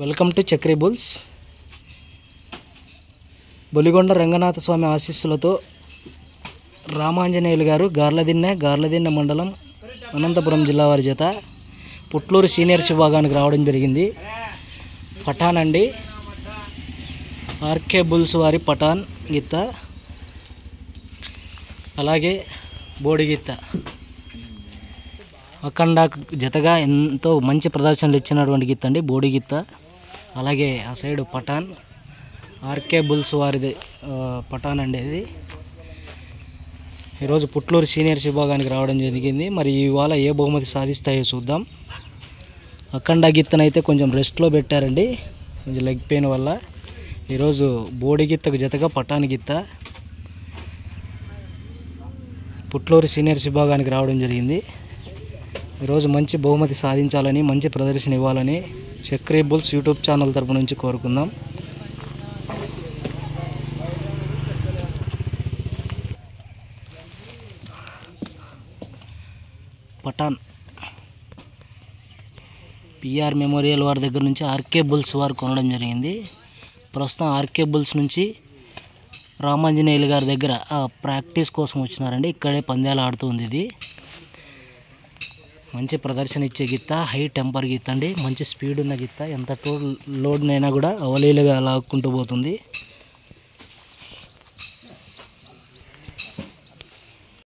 Welcome to Chakri bulls. Boligonda Ranganatha Swamy ఆశీస్సులతో రామాంజనేయులు గారు గార్లదిన్నె మండలం అనంతపురం జిల్లా వారి చేత పుట్లూరు సీనియర్స్ విభాగానికి రావడం జరిగింది. పఠాన్ అండి, ఆర్కే బుల్స్ వారి పఠాన్ గిత్త, అలాగే బోడి గిత్త అఖండ జతగా ఎంతో మంచి ప్రదర్శనలు ఇచ్చినటువంటి గిత్త అండి బోడి గిత్త. అలాగే ఆ సైడ్ పఠాన్, ఆర్కే బుల్స్ వారిది పఠాన్ అండి. ఇది ఈరోజు పుట్లూరు సీనియర్స్ విభాగానికి రావడం జరిగింది. మరి ఇవాళ ఏ బహుమతి సాధిస్తాయో చూద్దాం. అఖండ గిత్తనైతే కొంచెం రెస్ట్లో పెట్టారండి, కొంచెం లెగ్ పెయిన్ వల్ల. ఈరోజు బోడి గిత్తకు జతగా పఠాన్ గిత్త పుట్లూరు సీనియర్స్ విభాగానికి రావడం జరిగింది. ఈరోజు మంచి బహుమతి సాధించాలని, మంచి ప్రదర్శన ఇవ్వాలని చక్రీ బుల్స్ యూట్యూబ్ ఛానల్ తరపు నుంచి కోరుకుందాం. పఠాన్ పిఆర్ మెమోరియల్ వారి దగ్గర నుంచి ఆర్కే బుల్స్ వారు కొనడం జరిగింది. ప్రస్తుతం ఆర్కే బుల్స్ నుంచి రామాంజనేయులు గారి దగ్గర ప్రాక్టీస్ కోసం వచ్చినారండి. ఇక్కడే పందాలు ఆడుతుంది. ఇది మంచి ప్రదర్శన ఇచ్చే గిత్త, హై టెంపర్ గిత్త అండి, మంచి స్పీడ్ ఉన్న గిత్త. ఎంత లోడ్నైనా కూడా అవలీలుగా లాక్కుంటూ పోతుంది.